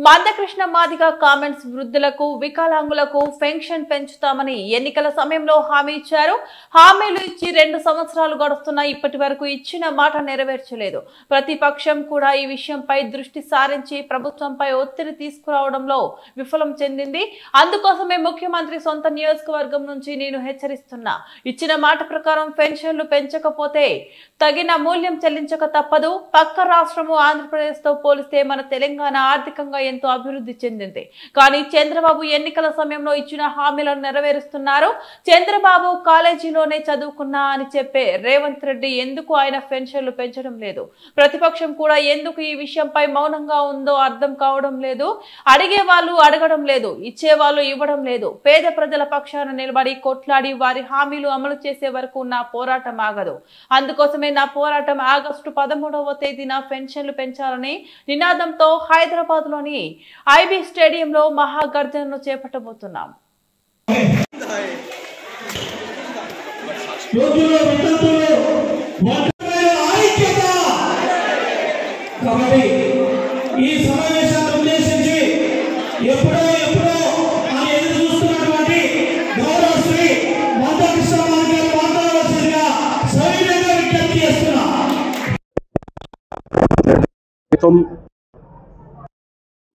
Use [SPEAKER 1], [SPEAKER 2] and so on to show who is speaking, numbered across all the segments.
[SPEAKER 1] Mandakrishna Madiga comments వృద్ధులకు వికలాంగులకు pension పెంచుతామని ఎన్నికల సమయంలో హామీ ఇచ్చారు. హామీలు ఇచ్చి 2 సంవత్సరాలు గడుస్తున్నా ఇప్పటి వరకు ఇచ్చిన మాట నెరవేర్చలేదు. ప్రతిపక్షం కూడా ఈ విషయంపై దృష్టి సారించి ప్రభుత్వంపై ఒత్తిడి తీసుకురావడంలో విఫలం చెందింది. అందుకోసమే ముఖ్యమంత్రి సొంత నియోజకవర్గం నుంచి నేను హెచ్చరిస్తున్నా. ఇచ్చిన మాట ప్రకారం పెన్షన్లు పెంచకపోతే తగిన మూల్యం చెల్లించక తప్పదు. పక్క రాష్ట్రము ఆంధ్రప్రదేశ్ తో పోలిస్తే మన తెలంగాణ ఆర్థికంగా ఎంతో అభివృద్ధి చెందింది. కానీ చంద్రబాబు ఎన్నికల సమయంలో ఇచ్చిన హామీలను నెరవేరుస్తున్నారు. చంద్రబాబు కాలేజీలోనే చదువుకున్నా అని చెప్పే రేవంత్ రెడ్డి ఎందుకు ఆయన పెన్షన్లు పెంచడం లేదు? ప్రతిపక్షం కూడా ఎందుకు ఈ విషయంపై మౌనంగా ఉందో అర్థం కావడం లేదు. అడిగే వాళ్ళు అడగడం లేదు, ఇచ్చే వాళ్ళు ఇవ్వడం లేదు. పేద ప్రజల పక్షాన నిలబడి కొట్లాడి వారి హామీలు అమలు చేసే వరకు నా పోరాటం ఆగదు. అందుకోసమే నా పోరాటం ఆగస్టు 13వ తేదీన పెన్షన్లు పెంచాలని నినాదంతో హైదరాబాద్ లోని ఐబీ స్టేడియంలో మహాగర్జనను చేపట్టబోతున్నాం.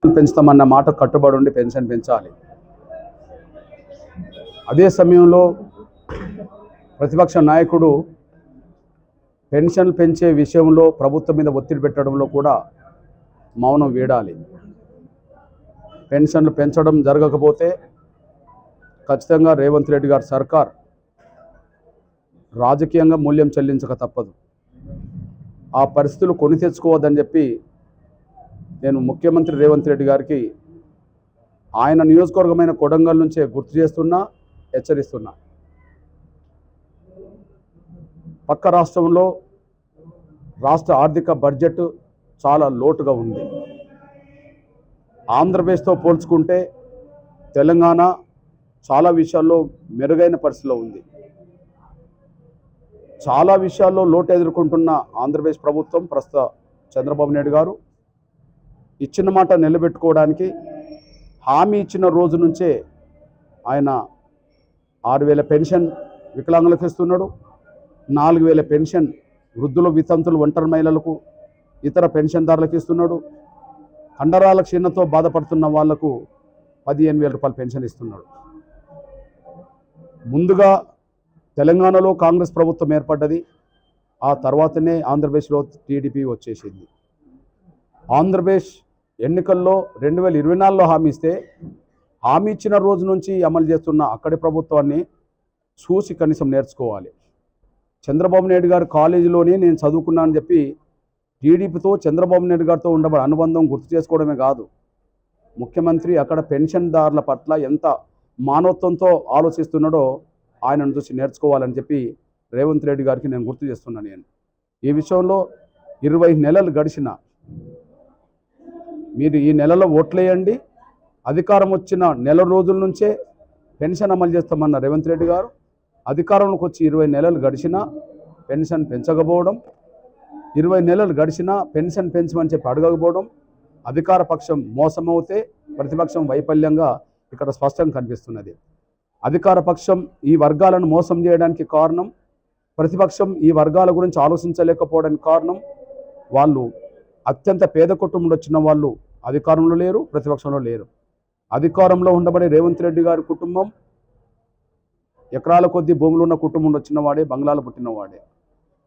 [SPEAKER 2] పెంచుతామన్న మాట కట్టుబడి ఉండి పెన్షన్ పెంచాలి. అదే సమయంలో ప్రతిపక్ష నాయకుడు పెన్షన్లు పెంచే విషయంలో ప్రభుత్వం మీద ఒత్తిడి పెట్టడంలో కూడా మౌనం వీడాలి. పెన్షన్లు పెంచడం జరగకపోతే ఖచ్చితంగా రేవంత్ రెడ్డి గారి సర్కార్ రాజకీయంగా మూల్యం చెల్లించక తప్పదు. ఆ పరిస్థితులు కొని తెచ్చుకోవద్దని చెప్పి నేను ముఖ్యమంత్రి రేవంత్ రెడ్డి గారికి ఆయన నియోజకవర్గమైన కొడంగల్ నుంచే గుర్తు చేస్తున్నా, హెచ్చరిస్తున్నా. పక్క రాష్ట్రంలో రాష్ట్ర ఆర్థిక బడ్జెట్ చాలా లోటుగా ఉంది. ఆంధ్రప్రదేశ్తో పోల్చుకుంటే తెలంగాణ చాలా విషయాల్లో మెరుగైన పరిస్థితిలో ఉంది. చాలా విషయాల్లో లోటు ఎదుర్కొంటున్న ఆంధ్రప్రదేశ్ ప్రభుత్వం ప్రస్తుత చంద్రబాబు నాయుడు గారు ఇచ్చిన మాట నిలబెట్టుకోవడానికి హామీ ఇచ్చిన రోజు నుంచే ఆయన 6,000 పెన్షన్ వికలాంగులకు ఇస్తున్నాడు. 4,000 పెన్షన్ వృద్ధులు, వితంతులు, ఒంటరి మహిళలకు, ఇతర పెన్షన్దారులకు ఇస్తున్నాడు. కండరాల క్షీణతో బాధపడుతున్న వాళ్లకు 15,000 రూపాయలు పెన్షన్ ఇస్తున్నాడు. ముందుగా తెలంగాణలో కాంగ్రెస్ ప్రభుత్వం ఏర్పడ్డది. ఆ తర్వాతనే ఆంధ్రప్రదేశ్లో టీడీపీ వచ్చేసింది. ఆంధ్రప్రదేశ్ ఎన్నికల్లో 2024లో హామీ ఇస్తే హామీ ఇచ్చిన రోజు నుంచి అమలు చేస్తున్న అక్కడి ప్రభుత్వాన్ని చూసి కనీసం నేర్చుకోవాలి. చంద్రబాబు నాయుడు గారు కాలేజీలోనే నేను చదువుకున్నానని చెప్పి టీడీపీతో చంద్రబాబు నాయుడు గారితో ఉండబడి అనుబంధం గుర్తు చేసుకోవడమే కాదు, ముఖ్యమంత్రి అక్కడ పెన్షన్దారుల పట్ల ఎంత మానవత్వంతో ఆలోచిస్తున్నాడో ఆయనను చూసి నేర్చుకోవాలని చెప్పి రేవంత్ రెడ్డి గారికి నేను గుర్తు చేస్తున్నాను. నేను ఈ విషయంలో 20 నెలలు గడిచిన మీరు ఈ నెలలో ఓట్లేయండి, అధికారం వచ్చిన నెల రోజుల నుంచే పెన్షన్ అమలు చేస్తామన్న రేవంత్ రెడ్డి గారు అధికారంలోకి వచ్చి 20 నెలలు గడిచినా పెన్షన్ పెంచకపోవడం, 20 నెలలు గడిచినా పెన్షన్ పెంచమని చెప్పి అడగకపోవడం, అధికార పక్షం మోసమవుతే ప్రతిపక్షం వైఫల్యంగా ఇక్కడ స్పష్టంగా కనిపిస్తున్నది. అధికార పక్షం ఈ వర్గాలను మోసం చేయడానికి కారణం, ప్రతిపక్షం ఈ వర్గాల గురించి ఆలోచించలేకపోవడానికి కారణం, వాళ్ళు అత్యంత పేద కుటుంబంలో వచ్చిన వాళ్ళు అధికారంలో లేరు, ప్రతిపక్షంలో లేరు. అధికారంలో ఉండబడే రేవంత్ రెడ్డి గారి కుటుంబం ఎకరాల కొద్దీ భూములు ఉన్న కుటుంబంలో వచ్చిన వాడే, బంగ్లాలో పుట్టినవాడే.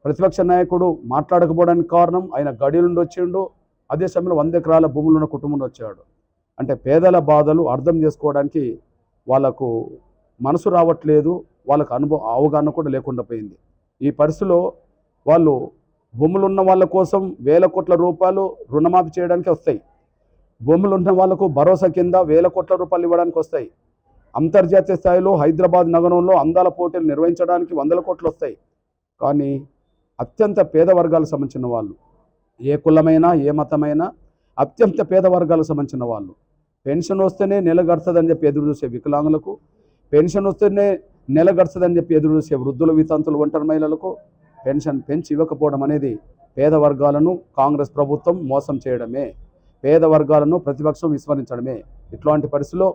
[SPEAKER 2] ప్రతిపక్ష నాయకుడు మాట్లాడకపోవడానికి కారణం ఆయన గడి నుండి వచ్చిండు, అదే సమయంలో 100 ఎకరాల భూములు ఉన్న కుటుంబంలో వచ్చాడు. అంటే పేదల బాధలు అర్థం చేసుకోవడానికి వాళ్ళకు మనసు రావట్లేదు, వాళ్ళకు అవగాహన కూడా లేకుండా పోయింది. ఈ పరిస్థితిలో వాళ్ళు భూములు ఉన్న వాళ్ళ కోసం వేల కోట్ల రూపాయలు రుణమాఫీ చేయడానికి వస్తాయి. భూములు ఉన్న వాళ్లకు భరోసా కింద వేల కోట్ల రూపాయలు ఇవ్వడానికి వస్తాయి. అంతర్జాతీయ స్థాయిలో హైదరాబాద్ నగరంలో అందాల పోటీలు నిర్వహించడానికి 100 కోట్లు వస్తాయి. కానీ అత్యంత పేద వర్గాలకు సంబంధించిన వాళ్ళు, ఏ కులమైనా ఏ మతమైనా అత్యంత పేద వర్గాలకు సంబంధించిన వాళ్ళు పెన్షన్ వస్తేనే నెల గడుస్తుందని చెప్పి ఎదురు చూసే వికలాంగులకు, పెన్షన్ వస్తేనే నెల గడుస్తుందని చెప్పి ఎదురు చూసే వృద్ధుల, వితంతులు, ఒంటరి మహిళలకు పెన్షన్ పెంచి ఇవ్వకపోవడం అనేది పేద వర్గాలను కాంగ్రెస్ ప్రభుత్వం మోసం చేయడమే. పేద వర్గాలను ప్రతిపక్షం విస్మరించడమే. ఇట్లాంటి పరిస్థితిలో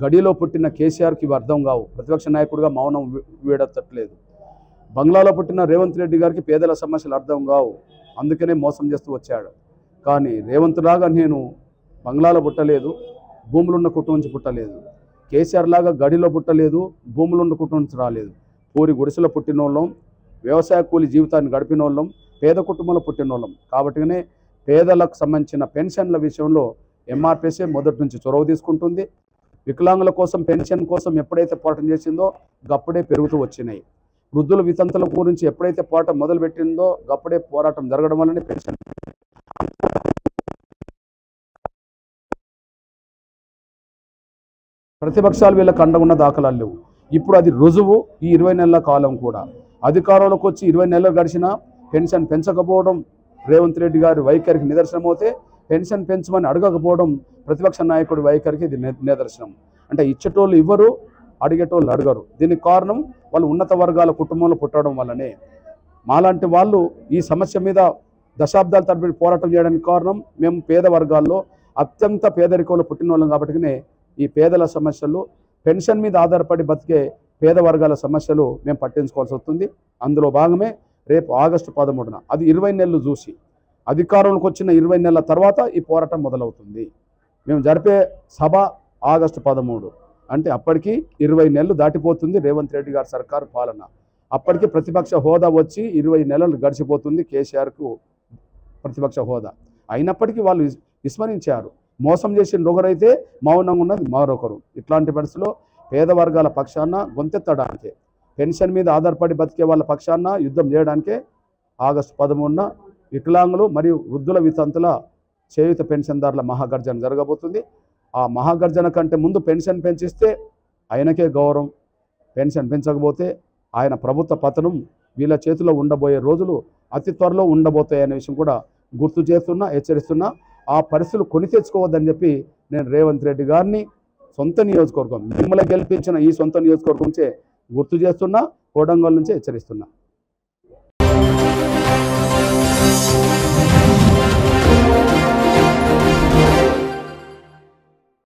[SPEAKER 2] గడిలో పుట్టిన కేసీఆర్కి ఇవి అర్థం కావు. ప్రతిపక్ష నాయకుడిగా మౌనం వీడతట్లేదు. బంగ్లాలో పుట్టిన రేవంత్ రెడ్డి గారికి పేదల సమస్యలు అర్థం కావు. అందుకనే మోసం చేస్తూ వచ్చాడు. కానీ రేవంత్ లాగా నేను బంగ్లాలో పుట్టలేదు, భూములున్న కుటుంబం నుంచి పుట్టలేదు. కేసీఆర్ లాగా గడిలో పుట్టలేదు, భూములున్న కుటుంబం నుంచి రాలేదు. పూరి గుడిసెలో పుట్టిన వాళ్ళం, వ్యవసాయ కూలి జీవితాన్ని గడిపిన వాళ్ళం, పేద కుటుంబంలో పుట్టిన వాళ్ళం. కాబట్టినే పేదలకు సంబంధించిన పెన్షన్ల విషయంలో ఎంఆర్పిఎస్ఏ మొదటి నుంచి చొరవ తీసుకుంటుంది. వికలాంగుల కోసం పెన్షన్ కోసం ఎప్పుడైతే పోరాటం చేసిందో గప్పుడే పెరుగుతూ వచ్చినాయి. వృద్ధుల వితంతుల గురించి ఎప్పుడైతే పోరాటం మొదలుపెట్టిందో గప్పుడే పోరాటం జరగడం వల్లనే పెన్షన్. ప్రతిపక్షాలు వీళ్ళకి అండగున్న దాఖలాలు లేవు. ఇప్పుడు అది రుజువు. ఈ 20 నెలల కాలం కూడా అధికారంలోకి వచ్చి 20 నెలలు గడిచినా పెన్షన్ పెంచకపోవడం రేవంత్ రెడ్డి గారి వైఖరికి నిదర్శనమవుతే, పెన్షన్ పెంచమని అడగకపోవడం ప్రతిపక్ష నాయకుడి వైఖరికి ఇది నిదర్శనం. అంటే ఇచ్చేటోళ్ళు ఇవ్వరు, అడిగేటోళ్ళు అడగరు. దీనికి కారణం వాళ్ళు ఉన్నత వర్గాల కుటుంబంలో పుట్టడం వల్లనే. మాలాంటి వాళ్ళు ఈ సమస్య మీద దశాబ్దాల తరబడి పోరాటం చేయడానికి కారణం మేము పేద వర్గాల్లో అత్యంత పేదరికంలో పుట్టిన వాళ్ళం. కాబట్టినే ఈ పేదల సమస్యలు, పెన్షన్ మీద ఆధారపడి బతికే పేద వర్గాల సమస్యలు మేము పట్టించుకోవాల్సి వస్తుంది. అందులో భాగమే రేపు ఆగస్టు 13న అది 20 నెలలు చూసి అధికారంలోకి వచ్చిన 20 నెలల తర్వాత ఈ పోరాటం మొదలవుతుంది. మేము జరిపే సభ ఆగస్టు 13, అంటే అప్పటికి 20 నెలలు దాటిపోతుంది రేవంత్ రెడ్డి గారి సర్కారు పాలన. అప్పటికి ప్రతిపక్ష హోదా వచ్చి 20 నెలలు గడిచిపోతుంది కేసీఆర్కు ప్రతిపక్ష హోదా. అయినప్పటికీ వాళ్ళు విస్మరించారు. మోసం చేసిన ఒకరైతే మౌనంగా ఉన్నది మరొకరు. ఇట్లాంటి పరిస్థితుల్లో పేద వర్గాల పక్షాన గొంతెత్తడానికే, పెన్షన్ మీద ఆధారపడి బతికే వాళ్ళ పక్షాన యుద్ధం చేయడానికే ఆగస్టు 13న వికలాంగులు మరియు వృద్ధుల వితంతుల చేయుత పెన్షన్దారుల మహాగర్జన జరగబోతుంది. ఆ మహాగర్జన కంటే ముందు పెన్షన్ పెంచిస్తే ఆయనకే గౌరవం, పెన్షన్ పెంచకపోతే ఆయన ప్రభుత్వ పతనం వీళ్ళ చేతిలో ఉండబోయే రోజులు అతి త్వరలో ఉండబోతాయనే విషయం కూడా గుర్తు చేస్తున్నా, హెచ్చరిస్తున్నా. ఆ పరిస్థితులు కొని తెచ్చుకోవద్దని చెప్పి నేను రేవంత్ రెడ్డి గారిని సొంత నియోజకవర్గం, మిమ్మల్ని గెలిపించిన ఈ సొంత నియోజకవర్గం నుంచే గుర్తు చేస్తున్నా, కోడంగల్ నుంచే హెచ్చరిస్తున్నా.